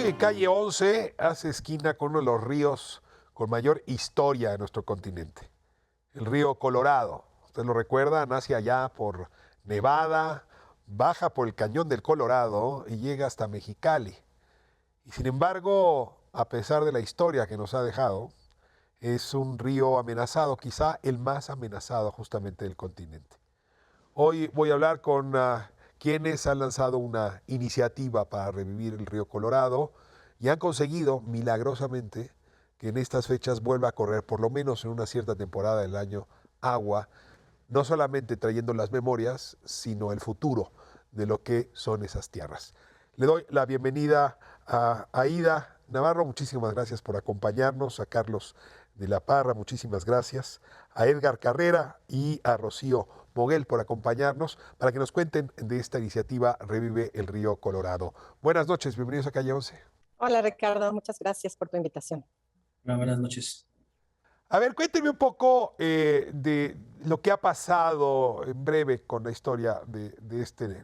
Hoy en calle 11 hace esquina con uno de los ríos con mayor historia de nuestro continente, el río Colorado. Usted lo recuerda, nace allá por Nevada, baja por el cañón del Colorado y llega hasta Mexicali. Y sin embargo, a pesar de la historia que nos ha dejado, es un río amenazado, quizá el más amenazado justamente del continente. Hoy voy a hablar con quienes han lanzado una iniciativa para revivir el río Colorado y han conseguido milagrosamente que en estas fechas vuelva a correr, por lo menos en una cierta temporada del año, agua, no solamente trayendo las memorias, sino el futuro de lo que son esas tierras. Le doy la bienvenida a Aida Navarro, muchísimas gracias por acompañarnos, a Carlos de la Parra, muchísimas gracias, a Edgar Carrera y a Rocío Moguel por acompañarnos para que nos cuenten de esta iniciativa Revive el Río Colorado. Buenas noches, bienvenidos a Calle 11. Hola Ricardo, muchas gracias por tu invitación. Hola, buenas noches. A ver, cuéntenme un poco de lo que ha pasado en breve con la historia de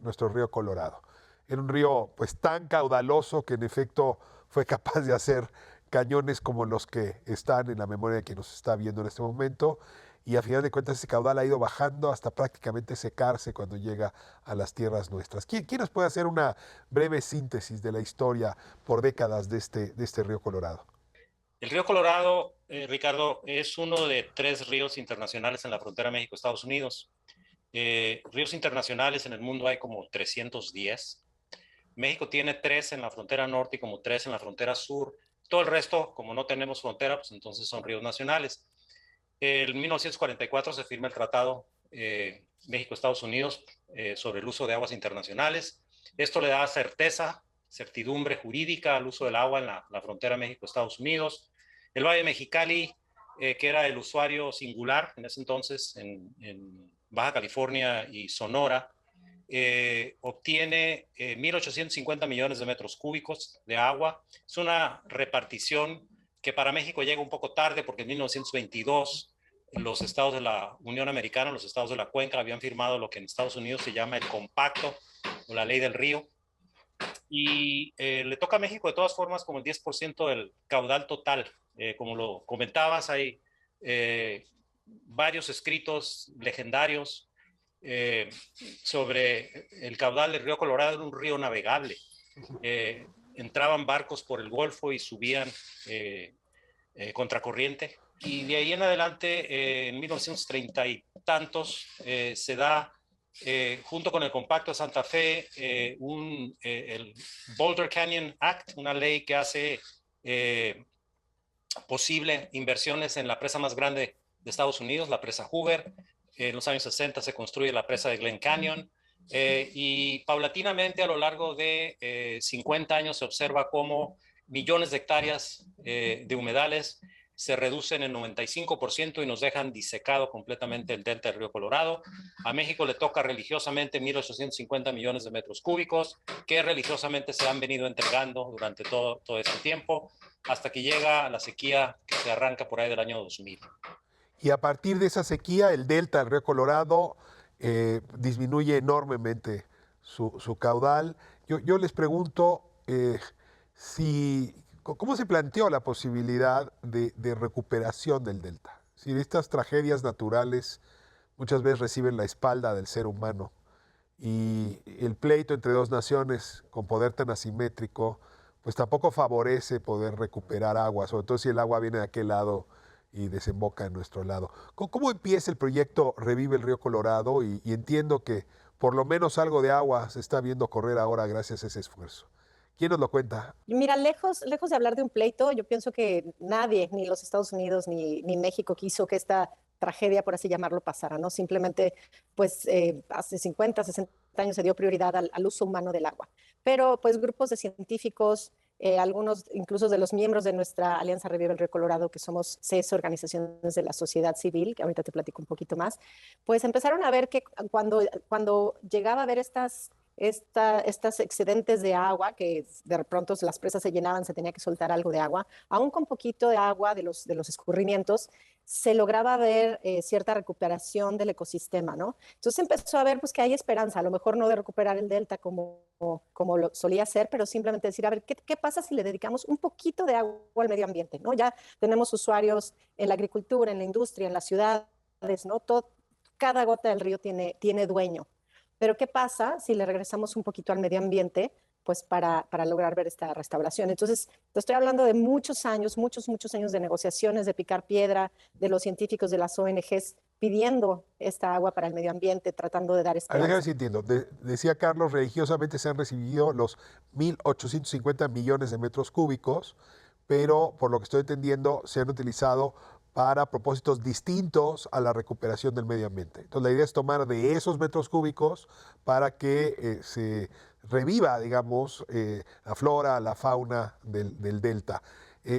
nuestro río Colorado. Era un río pues tan caudaloso que en efecto fue capaz de hacer cañones como los que están en la memoria de quien nos está viendo en este momento, y a final de cuentas ese caudal ha ido bajando hasta prácticamente secarse cuando llega a las tierras nuestras. ¿Quién nos puede hacer una breve síntesis de la historia por décadas de este río Colorado? El río Colorado, Ricardo, es uno de 3 ríos internacionales en la frontera México-Estados Unidos. Ríos internacionales en el mundo hay como 310. México tiene 3 en la frontera norte y como 3 en la frontera sur. Todo el resto, como no tenemos frontera, pues entonces son ríos nacionales. En 1944 se firma el Tratado México-Estados Unidos sobre el uso de aguas internacionales. Esto le da certidumbre jurídica al uso del agua en la frontera México-Estados Unidos. El Valle de Mexicali, que era el usuario singular en ese entonces en Baja California y Sonora, obtiene 1.850 millones de metros cúbicos de agua. Es una repartición que para México llega un poco tarde porque en 1922 los estados de la Unión Americana, los estados de la cuenca, habían firmado lo que en Estados Unidos se llama el Compacto o la Ley del Río. Y le toca a México de todas formas como el 10% del caudal total. Como lo comentabas, hay varios escritos legendarios sobre el caudal del río Colorado. Era un río navegable. Entraban barcos por el Golfo y subían contracorriente. Y de ahí en adelante, en 1930 y tantos, se da junto con el Compacto de Santa Fe, el Boulder Canyon Act, una ley que hace posible inversiones en la presa más grande de Estados Unidos, la presa Hoover. En los años 60 se construye la presa de Glen Canyon, y paulatinamente a lo largo de 50 años se observa cómo millones de hectáreas de humedales se reducen en 95% y nos dejan disecado completamente el delta del río Colorado. A México le toca religiosamente 1.850 millones de metros cúbicos que religiosamente se han venido entregando durante todo este tiempo hasta que llega la sequía que se arranca por ahí del año 2000. Y a partir de esa sequía, el delta del río Colorado disminuye enormemente su caudal. Yo les pregunto ¿cómo se planteó la posibilidad de recuperación del delta? Si estas tragedias naturales muchas veces reciben la espalda del ser humano y el pleito entre dos naciones con poder tan asimétrico, pues tampoco favorece poder recuperar agua, sobre todo si el agua viene de aquel lado y desemboca en nuestro lado. ¿Cómo empieza el proyecto Revive el Río Colorado? Y entiendo que por lo menos algo de agua se está viendo correr ahora gracias a ese esfuerzo. ¿Quién nos lo cuenta? Mira, lejos de hablar de un pleito, yo pienso que nadie, ni los Estados Unidos ni México, quiso que esta tragedia, por así llamarlo, pasara, ¿no? Simplemente, pues, hace 50, 60 años se dio prioridad al uso humano del agua. Pero, pues, grupos de científicos, algunos incluso de los miembros de nuestra Alianza Revive el Río Colorado, que somos 6 organizaciones de la sociedad civil, que ahorita te platico un poquito más, pues empezaron a ver que cuando llegaba a ver estas estas excedentes de agua, que de pronto las presas se llenaban, se tenía que soltar algo de agua, aún con poquito de agua de los escurrimientos, se lograba ver cierta recuperación del ecosistema, ¿no? Entonces empezó a ver pues, que hay esperanza, a lo mejor no de recuperar el delta como lo solía ser, pero simplemente decir, a ver, ¿qué pasa si le dedicamos un poquito de agua al medio ambiente, ¿no? Ya tenemos usuarios en la agricultura, en la industria, en las ciudades, ¿no? Cada gota del río tiene dueño. Pero ¿qué pasa si le regresamos un poquito al medio ambiente? Pues para lograr ver esta restauración. Entonces, te estoy hablando de muchos años, muchos años de negociaciones, de picar piedra, de los científicos de las ONGs pidiendo esta agua para el medio ambiente, tratando de dar A ver, déjame ver esperanza. si entiendo. Decía Carlos, religiosamente se han recibido los 1.850 millones de metros cúbicos, pero por lo que estoy entendiendo, se han utilizado para propósitos distintos a la recuperación del medio ambiente. Entonces, la idea es tomar de esos metros cúbicos para que se reviva, digamos, la flora, la fauna del delta.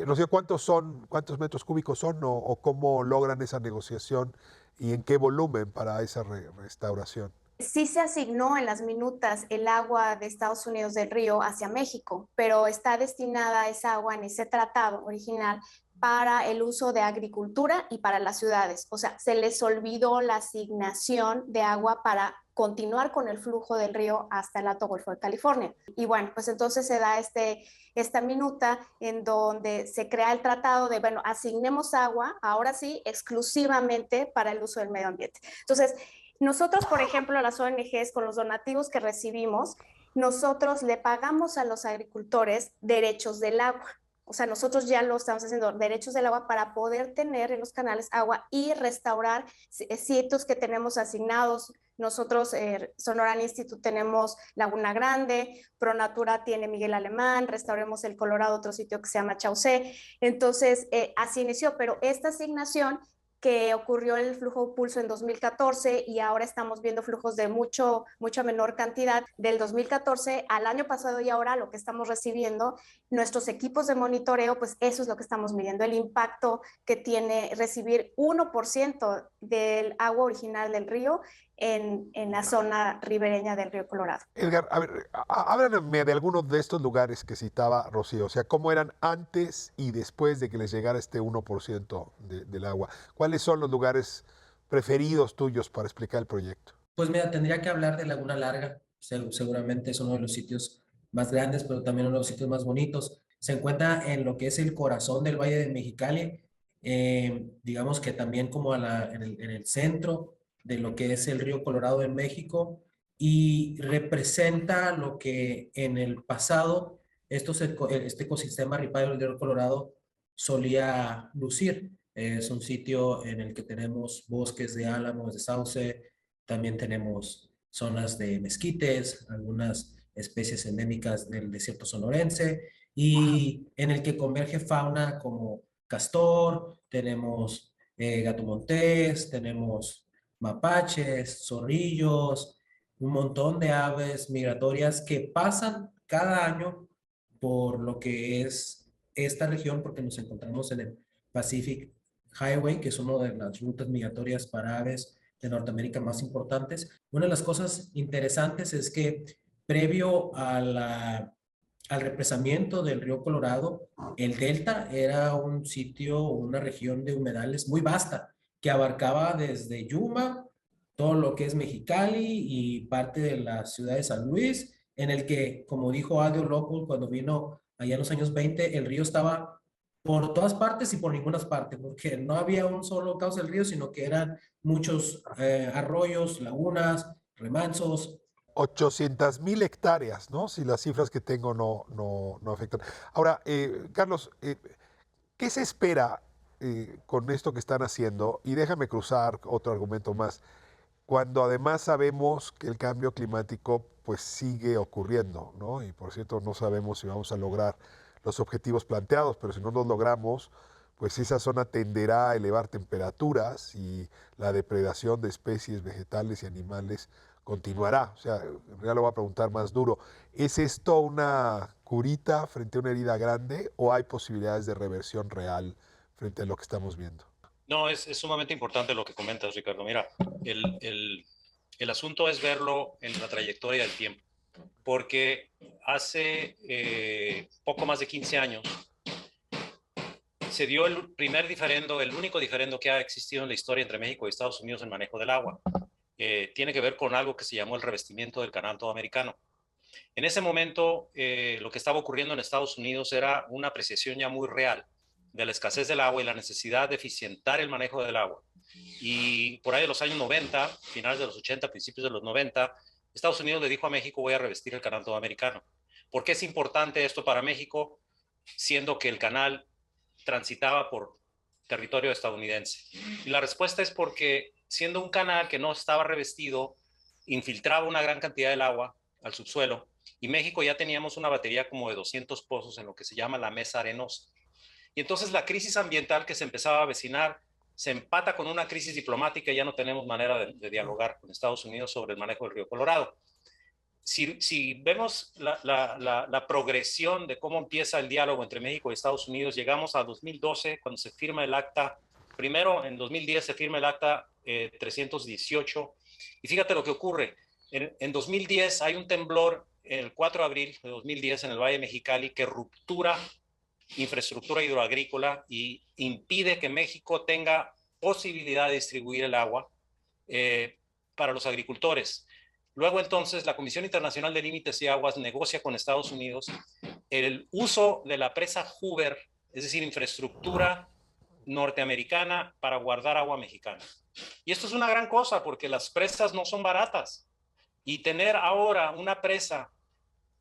Rocío, cuántos metros cúbicos son o cómo logran esa negociación y en qué volumen para esa restauración? Sí se asignó en las minutas el agua de Estados Unidos del río hacia México, pero está destinada esa agua en ese tratado original para el uso de agricultura y para las ciudades. O sea, se les olvidó la asignación de agua para continuar con el flujo del río hasta el Alto Golfo de California. Y bueno, pues entonces se da esta minuta en donde se crea el tratado de, bueno, asignemos agua, ahora sí, exclusivamente para el uso del medio ambiente. Entonces, nosotros, por ejemplo, las ONGs, con los donativos que recibimos, nosotros le pagamos a los agricultores derechos del agua. O sea, nosotros ya lo estamos haciendo, derechos del agua para poder tener en los canales agua y restaurar sitios que tenemos asignados. Nosotros, Sonoran Institute, tenemos Laguna Grande, ProNatura tiene Miguel Alemán, Restauremos el Colorado, otro sitio que se llama Chaucé. Entonces, así inició, pero esta asignación que ocurrió el flujo pulso en 2014 y ahora estamos viendo flujos de mucha menor cantidad del 2014 al año pasado y ahora lo que estamos recibiendo, nuestros equipos de monitoreo, pues eso es lo que estamos midiendo, el impacto que tiene recibir 1% del agua original del río en la zona ribereña del río Colorado. Edgar, a ver, háblenme de algunos de estos lugares que citaba Rocío, o sea, cómo eran antes y después de que les llegara este 1% del agua. ¿Cuáles son los lugares preferidos tuyos para explicar el proyecto? Pues mira, tendría que hablar de Laguna Larga. Seguramente es uno de los sitios más grandes, pero también uno de los sitios más bonitos. Se encuentra en lo que es el corazón del Valle de Mexicali, digamos que también como en el centro de lo que es el río Colorado en México, y representa lo que en el pasado este ecosistema ripario del río Colorado solía lucir. Es un sitio en el que tenemos bosques de álamos, de sauce, también tenemos zonas de mezquites, algunas especies endémicas del desierto sonorense, y en el que converge fauna como castor, tenemos gato montés, tenemos mapaches, zorrillos, un montón de aves migratorias que pasan cada año por lo que es esta región, porque nos encontramos en el Pacific Highway, que es una de las rutas migratorias para aves de Norteamérica más importantes. Una de las cosas interesantes es que previo al represamiento del río Colorado, el delta era un sitio, una región de humedales muy vasta, que abarcaba desde Yuma, todo lo que es Mexicali y parte de la ciudad de San Luis, en el que, como dijo Adio Locul cuando vino allá en los años 20, el río estaba por todas partes y por ninguna parte, porque no había un solo cauce del río, sino que eran muchos arroyos, lagunas, remansos. 800,000 hectáreas, ¿no? Si las cifras que tengo no afectan. Ahora, Carlos, ¿qué se espera con esto que están haciendo? Y déjame cruzar otro argumento más. Cuando además sabemos que el cambio climático pues sigue ocurriendo, ¿no? Y por cierto, no sabemos si vamos a lograr los objetivos planteados, pero si no los logramos, pues esa zona tenderá a elevar temperaturas y la depredación de especies vegetales y animales continuará. O sea, en realidad lo voy a preguntar más duro. ¿Es esto una curita frente a una herida grande o hay posibilidades de reversión real frente a lo que estamos viendo? No, es sumamente importante lo que comentas, Ricardo. Mira, el asunto es verlo en la trayectoria del tiempo. porque hace poco más de 15 años se dio el primer diferendo, el único diferendo que ha existido en la historia entre México y Estados Unidos en manejo del agua. Tiene que ver con algo que se llamó el revestimiento del canal todoamericano. En ese momento, lo que estaba ocurriendo en Estados Unidos era una apreciación ya muy real de la escasez del agua y la necesidad de eficientar el manejo del agua. Y por ahí de los años 90, finales de los 80, principios de los 90, Estados Unidos le dijo a México: voy a revestir el canal todoamericano. ¿Por qué es importante esto para México, siendo que el canal transitaba por territorio estadounidense? Y la respuesta es porque, siendo un canal que no estaba revestido, infiltraba una gran cantidad del agua al subsuelo, y México ya teníamos una batería como de 200 pozos en lo que se llama la mesa arenosa. Y entonces la crisis ambiental que se empezaba a avecinar se empata con una crisis diplomática y ya no tenemos manera de dialogar con Estados Unidos sobre el manejo del río Colorado. Si vemos la progresión de cómo empieza el diálogo entre México y Estados Unidos, llegamos a 2012, cuando se firma el acta. Primero, en 2010 se firma el acta 318, y fíjate lo que ocurre. En 2010 hay un temblor, el 4 de abril de 2010, en el Valle de Mexicali, que ruptura infraestructura hidroagrícola y impide que México tenga posibilidad de distribuir el agua para los agricultores. Luego, entonces, la Comisión Internacional de Límites y Aguas negocia con Estados Unidos el uso de la presa Hoover, es decir, infraestructura norteamericana para guardar agua mexicana. Y esto es una gran cosa, porque las presas no son baratas. Y tener ahora una presa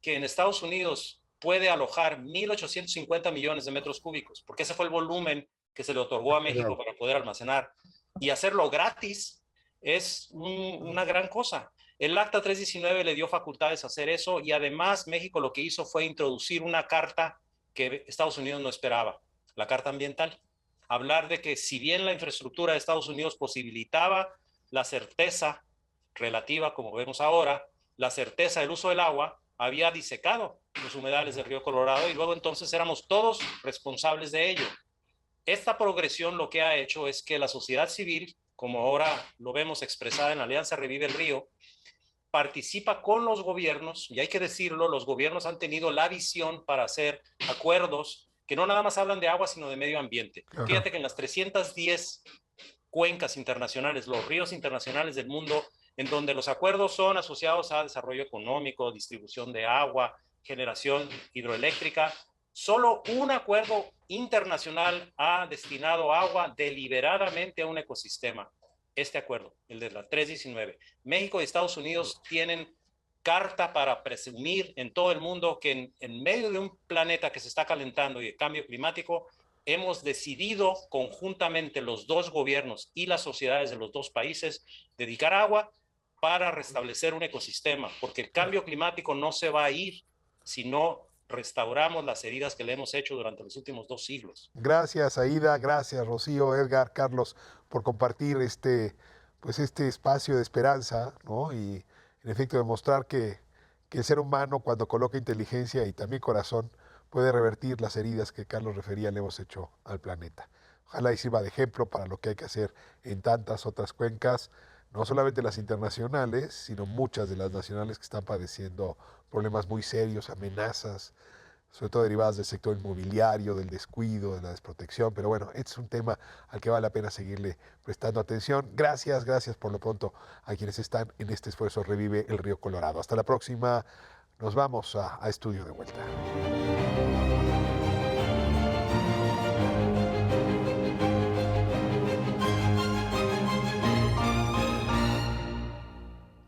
que en Estados Unidos puede alojar 1.850 millones de metros cúbicos, porque ese fue el volumen que se le otorgó a México para poder almacenar, y hacerlo gratis es una gran cosa. El Acta 319 le dio facultades a hacer eso, y además México lo que hizo fue introducir una carta que Estados Unidos no esperaba, la Carta Ambiental. Hablar de que, si bien la infraestructura de Estados Unidos posibilitaba la certeza relativa, como vemos ahora, la certeza del uso del agua, había disecado los humedales del río Colorado, y luego entonces éramos todos responsables de ello. Esta progresión lo que ha hecho es que la sociedad civil, como ahora lo vemos expresada en la Alianza Revive el Río, participa con los gobiernos, y hay que decirlo, los gobiernos han tenido la visión para hacer acuerdos que no nada más hablan de agua, sino de medio ambiente. Ajá. Fíjate que en las 310 cuencas internacionales, los ríos internacionales del mundo, en donde los acuerdos son asociados a desarrollo económico, distribución de agua, generación hidroeléctrica, solo un acuerdo internacional ha destinado agua deliberadamente a un ecosistema. Este acuerdo, el de la 319. México y Estados Unidos tienen carta para presumir en todo el mundo que en medio de un planeta que se está calentando y de cambio climático, hemos decidido conjuntamente los dos gobiernos y las sociedades de los dos países dedicar agua para restablecer un ecosistema, porque el cambio climático no se va a ir si no restauramos las heridas que le hemos hecho durante los últimos 2 siglos. Gracias, Aida, gracias, Rocío, Edgar, Carlos, por compartir este espacio de esperanza, ¿no? Y en efecto demostrar que el ser humano, cuando coloca inteligencia y también corazón, puede revertir las heridas que Carlos refería le hemos hecho al planeta. Ojalá y sirva de ejemplo para lo que hay que hacer en tantas otras cuencas, no solamente las internacionales, sino muchas de las nacionales que están padeciendo problemas muy serios, amenazas, sobre todo derivadas del sector inmobiliario, del descuido, de la desprotección. Pero bueno, este es un tema al que vale la pena seguirle prestando atención. Gracias por lo pronto a quienes están en este esfuerzo Revive el Río Colorado. Hasta la próxima, nos vamos a Estudio de Vuelta.